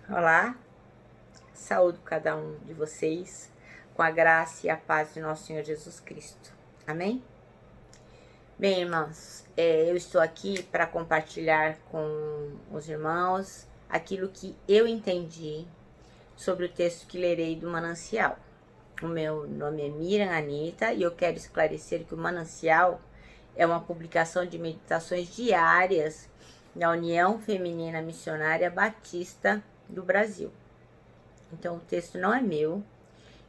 Olá, saúdo cada um de vocês com a graça e a paz de nosso Senhor Jesus Cristo. Amém? Bem, irmãos, eu estou aqui para compartilhar com os irmãos aquilo que eu entendi sobre o texto que lerei do Manancial. O meu nome é Miriam Anita e eu quero esclarecer que o Manancial é uma publicação de meditações diárias da União Feminina Missionária Batista do Brasil. Então, o texto não é meu,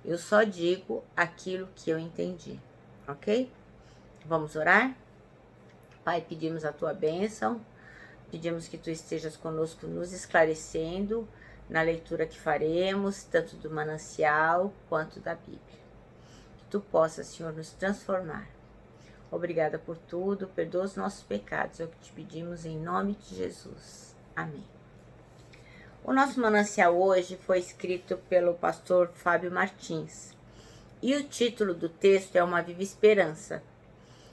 eu só digo aquilo que eu entendi, ok? Vamos orar? Pai, pedimos a tua bênção, pedimos que tu estejas conosco nos esclarecendo na leitura que faremos, tanto do Manancial quanto da Bíblia. Que tu possas, Senhor, nos transformar. Obrigada por tudo, perdoa os nossos pecados, é o que te pedimos em nome de Jesus. Amém. O nosso manancial hoje foi escrito pelo pastor Fábio Martins e o título do texto é Uma Viva Esperança.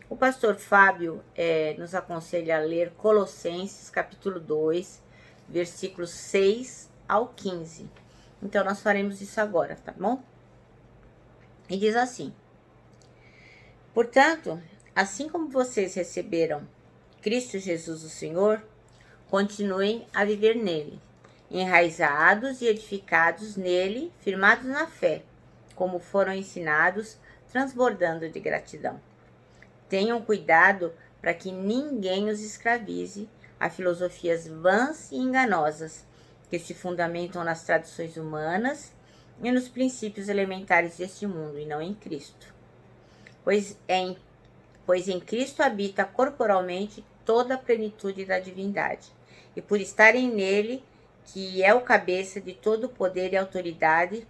O pastor Fábio nos aconselha a ler Colossenses capítulo 2, versículos 6 ao 15. Então nós faremos isso agora, tá bom? E diz assim: Portanto, assim como vocês receberam Cristo Jesus o Senhor, continuem a viver nele, enraizados e edificados nele, firmados na fé, como foram ensinados, transbordando de gratidão. Tenham cuidado para que ninguém os escravize a filosofias vãs e enganosas, que se fundamentam nas tradições humanas e nos princípios elementares deste mundo, e não em Cristo. Pois em Cristo habita corporalmente toda a plenitude da divindade, e por estarem nele, que é o cabeça de todo o poder e autoridade,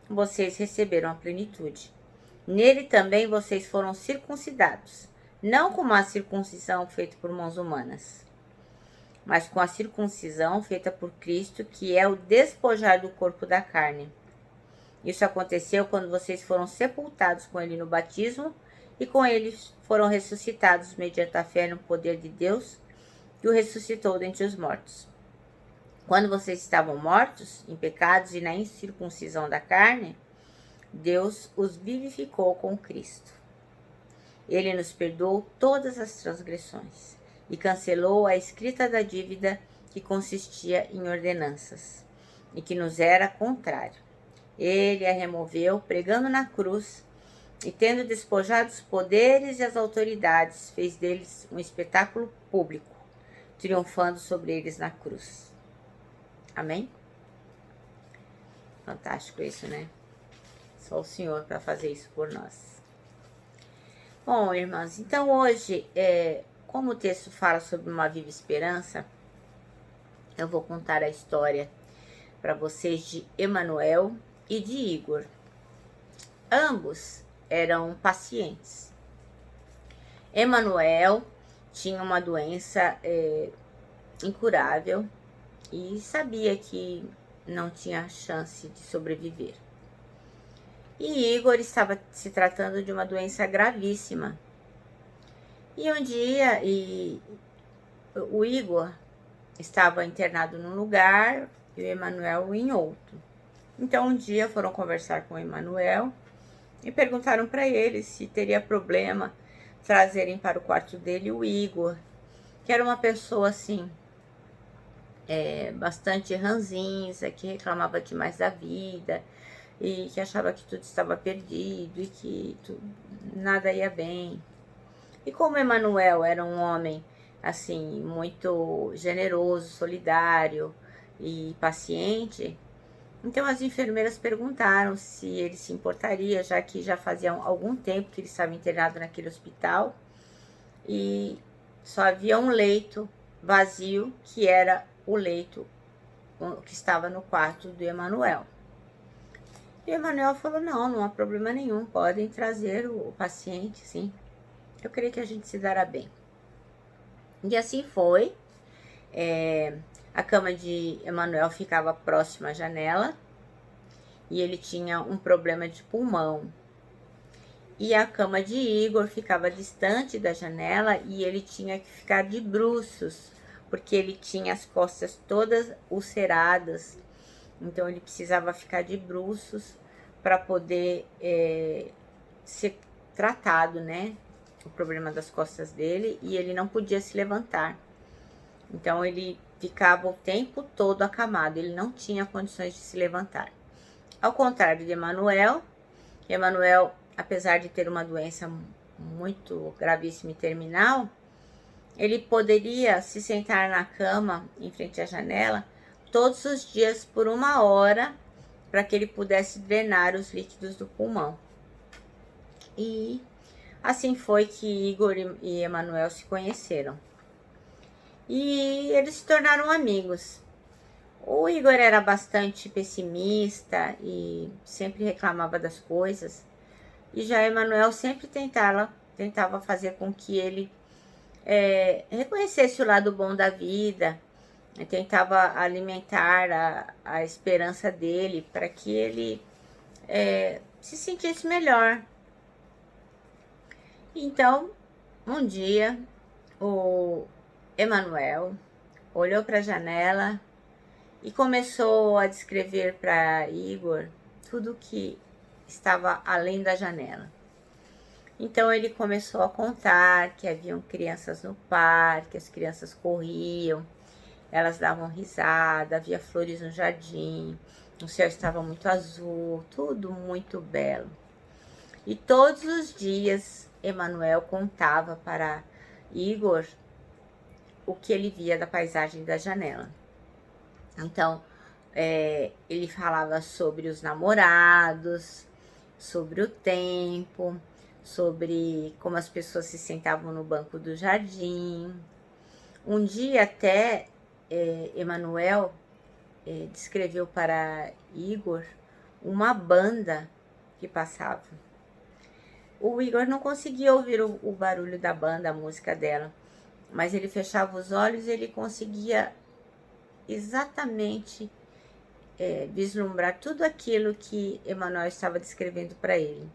vocês receberam a plenitude. Nele também vocês foram circuncidados, não com a circuncisão feita por mãos humanas, mas com a circuncisão feita por Cristo, que é o despojar do corpo da carne. Isso aconteceu quando vocês foram sepultados com ele no batismo, e com ele foram ressuscitados mediante a fé no poder de Deus, que o ressuscitou dentre os mortos. Quando vocês estavam mortos, em pecados e na incircuncisão da carne, Deus os vivificou com Cristo. Ele nos perdoou todas as transgressões e cancelou a escrita da dívida que consistia em ordenanças e que nos era contrário. Ele a removeu, pregando na cruz, e tendo despojado os poderes e as autoridades, fez deles um espetáculo público, triunfando sobre eles na cruz. Amém? Fantástico isso, né? Só o Senhor para fazer isso por nós. Bom, irmãs, então hoje, como o texto fala sobre uma viva esperança, eu vou contar a história para vocês de Emanuel e de Igor. Ambos eram pacientes. Emanuel tinha uma doença incurável e sabia que não tinha chance de sobreviver. E Igor estava se tratando de uma doença gravíssima. E um dia o Igor estava internado num lugar e o Emanuel em outro. Então um dia foram conversar com o Emanuel e perguntaram para ele se teria problema trazerem para o quarto dele o Igor, que era uma pessoa assim, bastante ranzinza, que reclamava demais da vida e que achava que tudo estava perdido e que nada ia bem. E como Emanuel era um homem assim muito generoso, solidário e paciente, então as enfermeiras perguntaram se ele se importaria, já que já fazia algum tempo que ele estava internado naquele hospital e só havia um leito vazio, que era o leito que estava no quarto do Emanuel. E o Emanuel falou: não há problema nenhum, podem trazer o paciente, sim. Eu creio que a gente se dará bem. E assim foi. A cama de Emanuel ficava próxima à janela e ele tinha um problema de pulmão. E a cama de Igor ficava distante da janela e ele tinha que ficar de bruços, porque ele tinha as costas todas ulceradas Então ele precisava ficar de bruços para poder ser tratado, né? O problema das costas dele, e ele não podia se levantar. Então ele ficava o tempo todo acamado, ele não tinha condições de se levantar. Ao contrário de Emanuel, apesar de ter uma doença muito gravíssima e terminal, ele poderia se sentar na cama em frente à janela todos os dias por 1 hora, para que ele pudesse drenar os líquidos do pulmão. E assim foi que Igor e Emanuel se conheceram. E eles se tornaram amigos. O Igor era bastante pessimista e sempre reclamava das coisas. E já Emanuel sempre tentava fazer com que ele reconhecesse o lado bom da vida, tentava alimentar a esperança dele para que ele se sentisse melhor. Então, um dia, o Emanuel olhou para a janela e começou a descrever para Igor tudo que estava além da janela. Então ele começou a contar que haviam crianças no parque, as crianças corriam, elas davam risada, havia flores no jardim, o céu estava muito azul, tudo muito belo. E todos os dias Emanuel contava para Igor o que ele via da paisagem da janela. Então, ele falava sobre os namorados, sobre o tempo, sobre como as pessoas se sentavam no banco do jardim. Um dia até Emanuel descreveu para Igor uma banda que passava. O Igor não conseguia ouvir o barulho da banda, a música dela, mas ele fechava os olhos e ele conseguia exatamente vislumbrar tudo aquilo que Emanuel estava descrevendo para ele.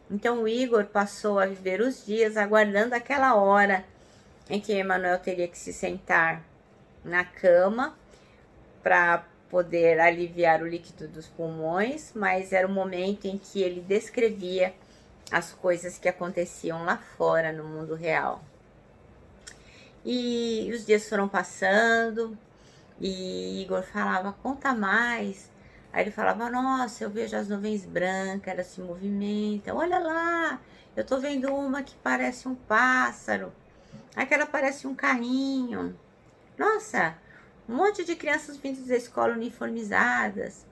Então o Igor passou a viver os dias aguardando aquela hora em que Emanuel teria que se sentar na cama para poder aliviar o líquido dos pulmões, mas era o momento em que ele descrevia as coisas que aconteciam lá fora no mundo real. E os dias foram passando e Igor falava, conta mais. Aí ele falava, nossa, eu vejo as nuvens brancas, elas se movimentam. Olha lá, eu tô vendo uma que parece um pássaro. Aquela parece um carrinho. Nossa, um monte de crianças vindo da escola uniformizadas.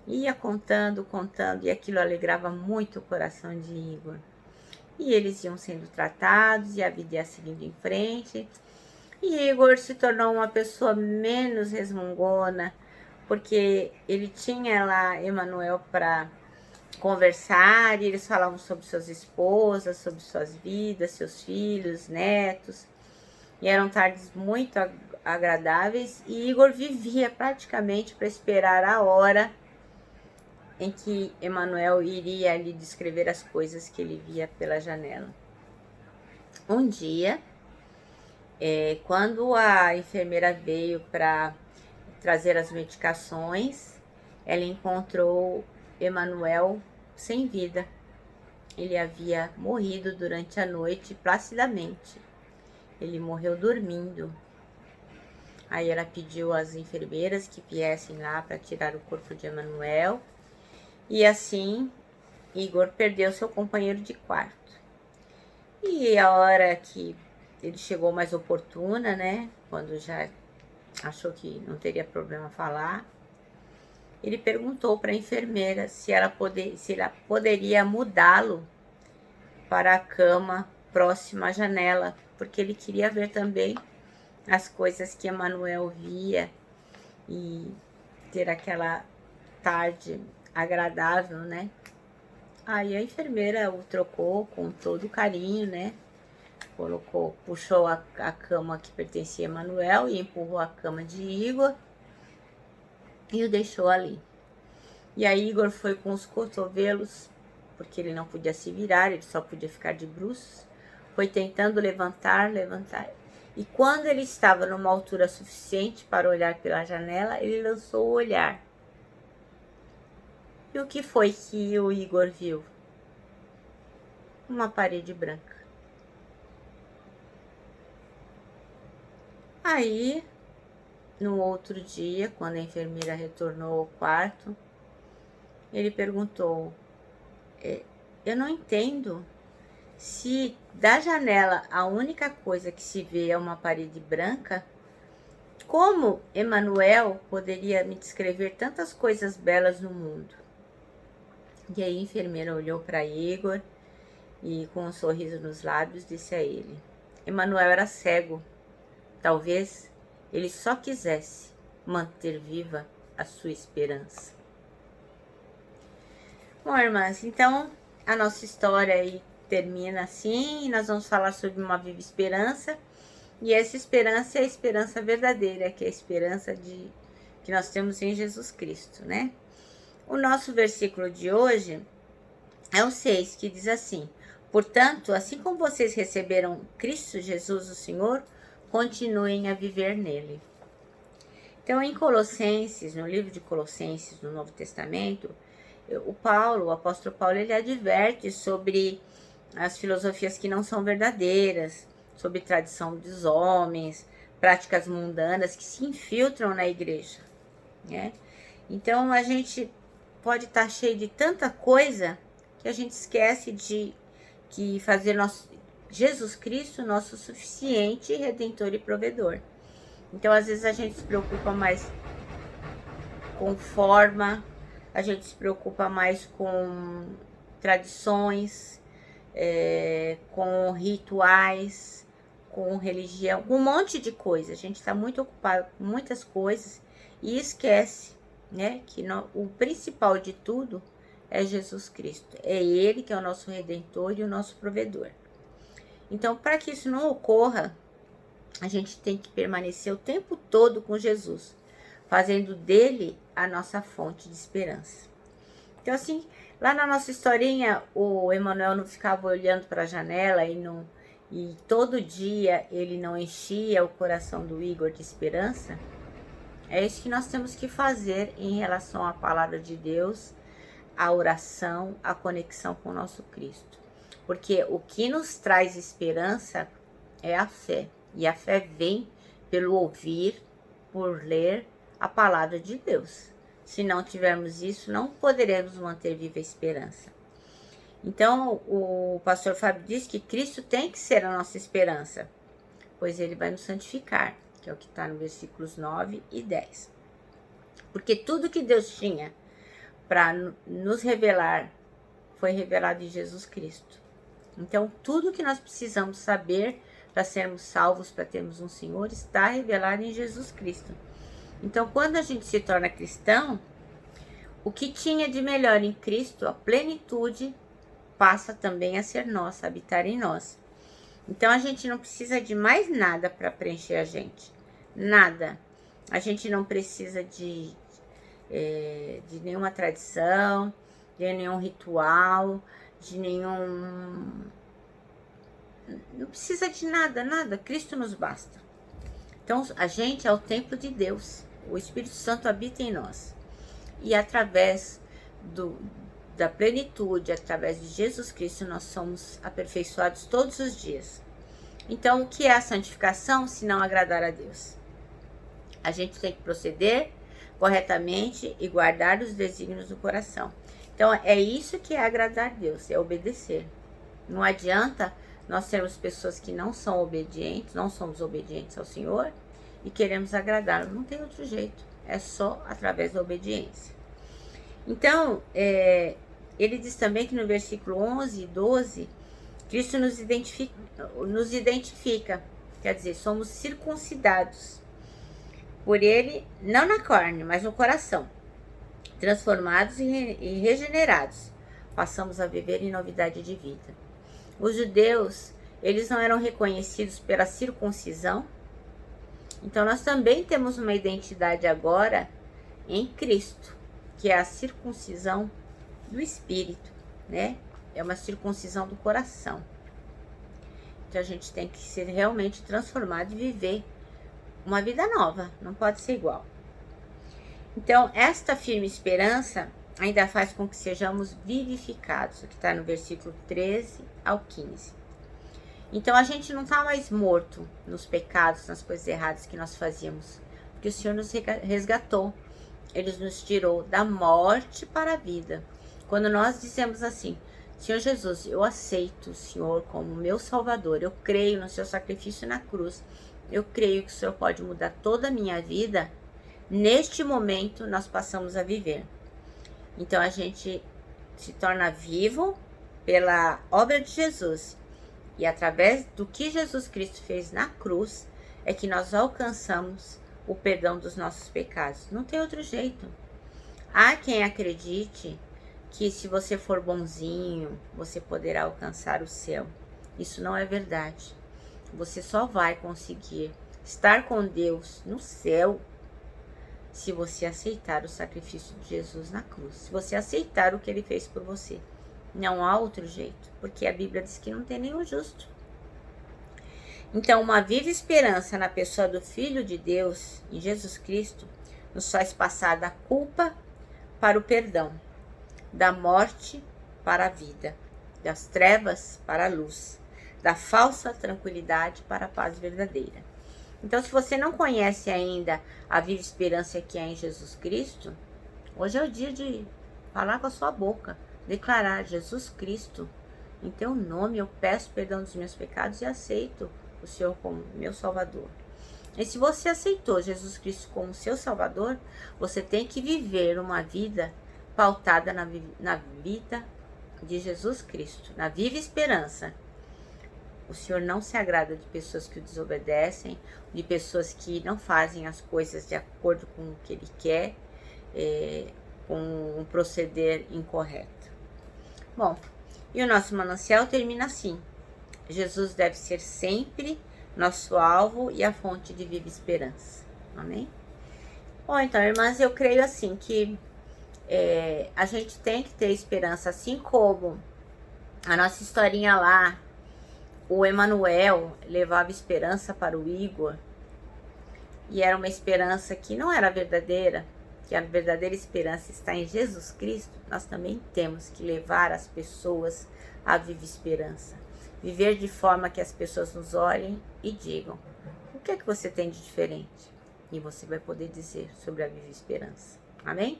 Ia contando, e aquilo alegrava muito o coração de Igor. E eles iam sendo tratados e a vida ia seguindo em frente. E Igor se tornou uma pessoa menos resmungona, porque ele tinha lá Emanuel para conversar, e eles falavam sobre suas esposas, sobre suas vidas, seus filhos, netos. E eram tardes muito agradáveis, e Igor vivia praticamente para esperar a hora em que Emanuel iria lhe descrever as coisas que ele via pela janela. Um dia, quando a enfermeira veio para trazer as medicações, ela encontrou Emanuel sem vida. Ele havia morrido durante a noite placidamente. Ele morreu dormindo. Aí ela pediu às enfermeiras que viessem lá para tirar o corpo de Emanuel. E assim, Igor perdeu seu companheiro de quarto. E a hora que ele chegou mais oportuna, né? Quando já achou que não teria problema falar, ele perguntou para a enfermeira se ela poderia mudá-lo para a cama próxima à janela, porque ele queria ver também as coisas que Emanuel via e ter aquela tarde agradável, né? Aí a enfermeira o trocou com todo carinho, né? Puxou a cama que pertencia a Emanuel e empurrou a cama de Igor e o deixou ali. E aí Igor foi com os cotovelos, porque ele não podia se virar, ele só podia ficar de bruços, foi tentando levantar. E quando ele estava numa altura suficiente para olhar pela janela, ele lançou o olhar. E o que foi que o Igor viu? Uma parede branca. Aí, no outro dia, quando a enfermeira retornou ao quarto, ele perguntou: eu não entendo. Se da janela a única coisa que se vê é uma parede branca, como Emanuel poderia me descrever tantas coisas belas no mundo? E aí a enfermeira olhou para Igor e, com um sorriso nos lábios, disse a ele: Emanuel era cego. Talvez ele só quisesse manter viva a sua esperança. Bom, irmãs, então a nossa história aí termina assim, e nós vamos falar sobre uma viva esperança, e essa esperança é a esperança verdadeira, que é a esperança que nós temos em Jesus Cristo, né? O nosso versículo de hoje é o 6, que diz assim: portanto, assim como vocês receberam Cristo Jesus o Senhor, continuem a viver nele. Então, em Colossenses, no livro de Colossenses, no Novo Testamento, o apóstolo Paulo, ele adverte sobre as filosofias que não são verdadeiras, sobre tradição dos homens, práticas mundanas que se infiltram na igreja, né? Então, a gente pode estar cheio de tanta coisa que a gente esquece de fazer Jesus Cristo nosso suficiente, redentor e provedor. Então, às vezes, a gente se preocupa mais com forma, a gente se preocupa mais com tradições, com rituais, com religião, com um monte de coisa. A gente está muito ocupado com muitas coisas e esquece, né, que o principal de tudo é Jesus Cristo. É Ele que é o nosso Redentor e o nosso provedor. Então, para que isso não ocorra, a gente tem que permanecer o tempo todo com Jesus, fazendo dele a nossa fonte de esperança. Então, assim, lá na nossa historinha, o Emanuel não ficava olhando para a janela e todo dia ele não enchia o coração do Igor de esperança. É isso que nós temos que fazer em relação à palavra de Deus, a oração, a conexão com o nosso Cristo. Porque o que nos traz esperança é a fé. E a fé vem pelo ouvir, por ler a palavra de Deus. Se não tivermos isso, não poderemos manter viva a esperança. Então, o pastor Fábio diz que Cristo tem que ser a nossa esperança, pois ele vai nos santificar, que é o que está no versículos 9 e 10. Porque tudo que Deus tinha para nos revelar foi revelado em Jesus Cristo. Então, tudo que nós precisamos saber para sermos salvos, para termos um Senhor, está revelado em Jesus Cristo. Então, quando a gente se torna cristão, o que tinha de melhor em Cristo, a plenitude, passa também a ser nossa, a habitar em nós. Então, a gente não precisa de mais nada para preencher a gente. Nada. A gente não precisa de nenhuma tradição, de nenhum ritual, de nenhum... Não precisa de nada, nada. Cristo nos basta. Então, a gente é o templo de Deus. O Espírito Santo habita em nós. E através da plenitude, através de Jesus Cristo, nós somos aperfeiçoados todos os dias. Então, o que é a santificação, se não agradar a Deus? A gente tem que proceder corretamente e guardar os desígnios do coração. Então, é isso que é agradar a Deus, é obedecer. Não adianta nós sermos pessoas que não são obedientes, não somos obedientes ao Senhor e queremos agradá-lo. Não tem outro jeito, é só através da obediência. Então, ele diz também que no versículo 11 e 12, Cristo nos identifica, quer dizer, somos circuncidados por ele, não na carne, mas no coração, transformados e regenerados, passamos a viver em novidade de vida. Os judeus, eles não eram reconhecidos pela circuncisão, então nós também temos uma identidade agora em Cristo, que é a circuncisão do Espírito, né? É uma circuncisão do coração. Então a gente tem que ser realmente transformado e viver uma vida nova, não pode ser igual. Então, esta firme esperança ainda faz com que sejamos vivificados, o que está no versículo 13 ao 15. Então a gente não está mais morto nos pecados, nas coisas erradas que nós fazíamos, porque o Senhor nos resgatou, Ele nos tirou da morte para a vida. Quando nós dizemos assim: Senhor Jesus, eu aceito o Senhor como meu Salvador, eu creio no seu sacrifício na cruz, eu creio que o Senhor pode mudar toda a minha vida, neste momento nós passamos a viver. Então a gente se torna vivo pela obra de Jesus. E através do que Jesus Cristo fez na cruz, é que nós alcançamos o perdão dos nossos pecados. Não tem outro jeito. Há quem acredite que se você for bonzinho, você poderá alcançar o céu. Isso não é verdade. Você só vai conseguir estar com Deus no céu se você aceitar o sacrifício de Jesus na cruz. Se você aceitar o que Ele fez por você. Não há outro jeito, porque a Bíblia diz que não tem nenhum justo. Então, uma viva esperança na pessoa do Filho de Deus, em Jesus Cristo, nos faz passar da culpa para o perdão, da morte para a vida, das trevas para a luz, da falsa tranquilidade para a paz verdadeira. Então, se você não conhece ainda a viva esperança que há em Jesus Cristo, hoje é o dia de falar com a sua boca, declarar: Jesus Cristo, em teu nome eu peço perdão dos meus pecados e aceito o Senhor como meu Salvador. E se você aceitou Jesus Cristo como seu Salvador, você tem que viver uma vida pautada na vida de Jesus Cristo, na viva esperança. O Senhor não se agrada de pessoas que o desobedecem, de pessoas que não fazem as coisas de acordo com o que Ele quer, com um proceder incorreto. Bom, e o nosso manancial termina assim: Jesus deve ser sempre nosso alvo e a fonte de viva esperança. Amém? Bom, então, irmãs, eu creio assim que a gente tem que ter esperança, assim como a nossa historinha lá, o Emanuel levava esperança para o Igor, e era uma esperança que não era verdadeira, que a verdadeira esperança está em Jesus Cristo. Nós também temos que levar as pessoas à viva esperança. Viver de forma que as pessoas nos olhem e digam: o que é que você tem de diferente? E você vai poder dizer sobre a viva esperança. Amém?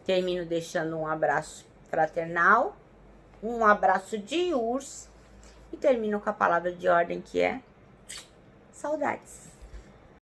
Termino deixando um abraço fraternal, um abraço de urso, e termino com a palavra de ordem, que é saudades.